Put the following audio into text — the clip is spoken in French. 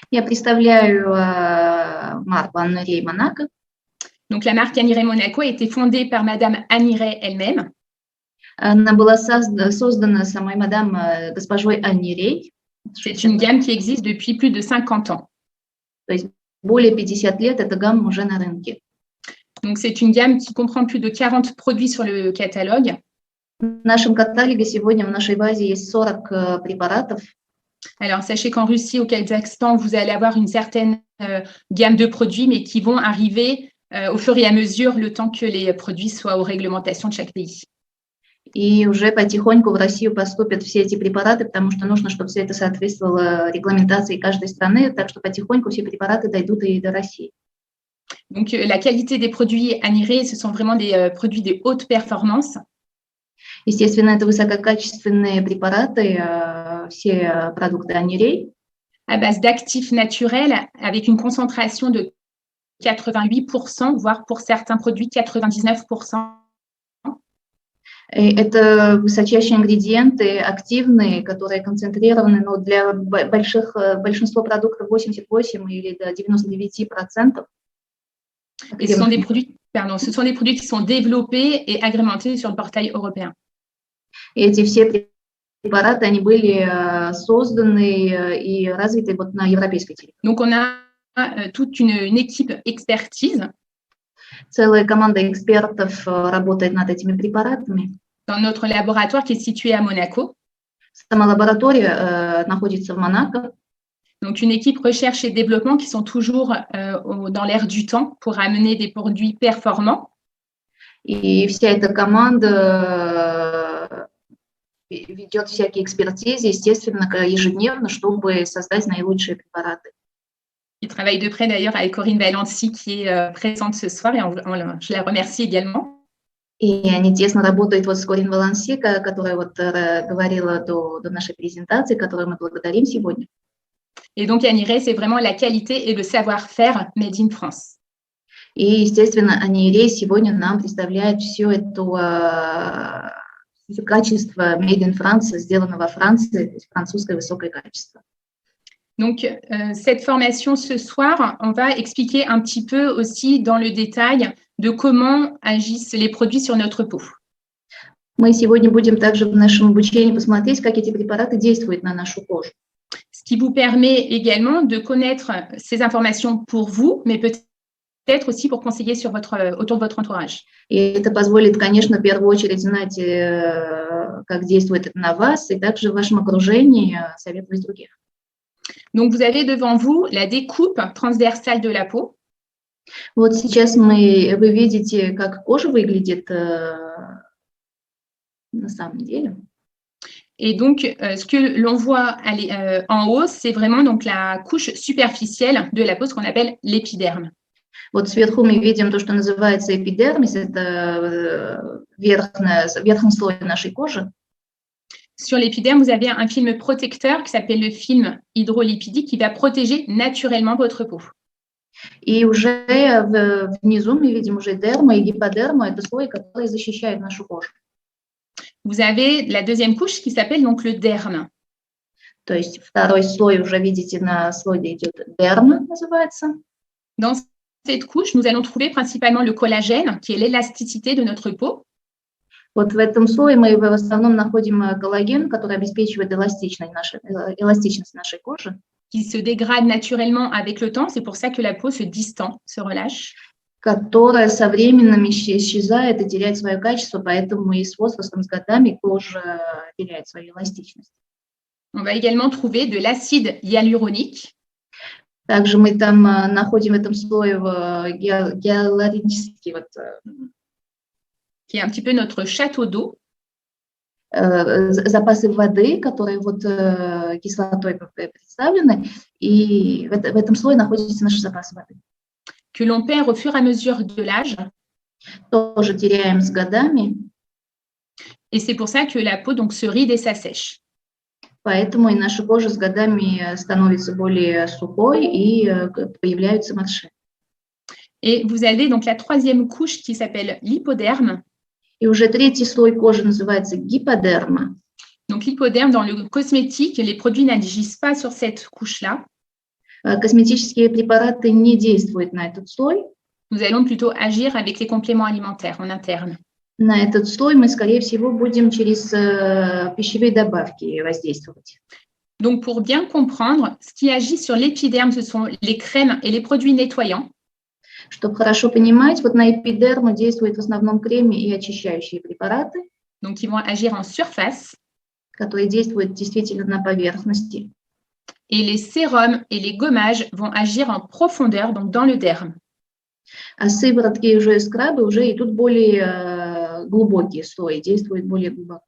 Я представляю марку Аннерей Монако. Donc, la marque Annie Ray Monaco a été fondée par Madame Annie Ray elle-même. Она была создана самой мадам госпожой Анни Рей. C'est une gamme qui existe depuis plus de 50 ans. То есть более 50 лет эта гамма уже на рынке. Donc, c'est une gamme qui comprend plus de 40 produits sur le catalogue. В нашем каталоге сегодня в нашей базе есть 40 препаратов. Alors, sachez qu'en Russie, au Kazakhstan, vous allez avoir une certaine gamme de produits, mais qui vont arriver au fur et à mesure, le temps que les produits soient aux réglementations de chaque pays. И уже потихоньку в Россию поступят все эти препараты, потому что нужно, чтобы все это соответствовало регламентации каждой страны, так что потихоньку все препараты дойдут и до России. Donc, la qualité des produits Annie Ray, ce sont vraiment des produits de haute performance. Естественно, это высококачественные препараты, все продукты Анни Рей. À base d'actifs naturels, avec une concentration de 88%, voire pour certains produits 99%. И это высочайшие ингредиенты, активные, которые концентрированы, но для большинства продуктов 88 или до 99%. Et ce sont des produits qui sont développés et agrémentés sur le portail européen. И эти все препараты, они были созданы и развиты вот на европейской территории. Donc, on a toute une équipe expertise. Целая команда экспертов работает над этими препаратами. Dans notre laboratoire qui est situé à Monaco. Сама лаборатория находится в Монако. Donc, une équipe recherche et développement qui sont toujours dans l'air du temps pour amener des produits performants. И вся эта команда ведет всякие экспертизы, естественно, ежедневно, чтобы создать наилучшие препараты. Il travaille de près d'ailleurs avec Corinne Valency qui est présente ce soir et je la remercie également. И они тесно работают вот с Корин Валанси, которая вот говорила до нашей презентации, которую мы благодарим сегодня. Et donc, Annie Ray, c'est vraiment la qualité et le savoir-faire made in France. И, естественно, Annie Ray сегодня нам представляет все это качество made in France, сделано во Франции, то есть французское высокое качество. Donc, cette formation ce soir, on va expliquer un petit peu aussi dans le détail de comment agissent les produits sur notre peau. Мы сегодня будем также в нашем обучении посмотреть, как эти препараты действуют на нашу кожу. Ce qui vous permet également de connaître ces informations pour vous, mais peut-être aussi pour conseiller autour de votre entourage. И это позволит, конечно, в первую очередь знать, как действует это на вас, и также в вашем окружении советовать других. Donc, vous avez devant vous la découpe transversale de la peau. Вот сейчас вы видите, как кожа выглядит на самом деле. Et donc, ce que l'on voit en haut, c'est vraiment donc la couche superficielle de la peau, ce qu'on appelle l'épiderme. Вот сверху мы видим то, что называется эпидермис, это верхний слой нашей кожи. Sur l'épiderme, vous avez un film protecteur qui s'appelle le film hydrolipidique qui va protéger naturellement votre peau. И уже внизу мы видим уже дерма и гиподерма, это слой, который защищает нашу кожу. Vous avez la deuxième couche qui s'appelle donc le derme. То есть второй слой уже видите на слойде идет дерма, называется. Dans cette couche, nous allons trouver principalement le collagène, qui est l'élasticité de notre peau. Вот в этом слое мы в основном находим коллаген, который обеспечивает эластичность нашей кожи. Qui se dégrade naturellement avec le temps, c'est pour ça que la peau se distend, se relâche. Которая со временем исчезает и теряет свое качество, поэтому и с возрастом, с годами кожа теряет свою эластичность. On va également trouver de l'acide hyaluronique. Также мы там находим в этом слое гиалуронический, qui est un petit peu notre château d'eau. Запасы воды, которые вот кислотой представлены, и в этом слое находятся наши запасы воды. Que l'on perd au fur et à mesure de l'âge. Тоже теряем с годами. Et c'est pour ça que la peau donc se ride et s'assèche. Поэтому и наша кожа с годами становится более сухой и появляются морщины. Et vous avez donc la troisième couche qui s'appelle l'hypoderme. И уже третий слой кожи называется гиподерма. Donc l'hypoderme, dans le cosmétique, les produits n'agissent pas sur cette couche-là. Косметические препараты не действуют на этот слой. Nous allons plutôt agir avec les compléments alimentaires en interne. На этот слой мы, скорее всего, будем через пищевые добавки воздействовать. Donc, pour bien comprendre, ce qui agit sur l'épiderme, ce sont les crèmes et les produits nettoyants. Чтобы хорошо понимать, вот на эпидерму действуют в основном кремы и очищающие препараты. Donc, ils vont agir en surface. Которые действуют действительно на поверхности. Et les sérums et les gommages vont agir en profondeur, donc dans le derme. А сыворотки и скрабы уже идут более глубокие слои, действуют более глубоко.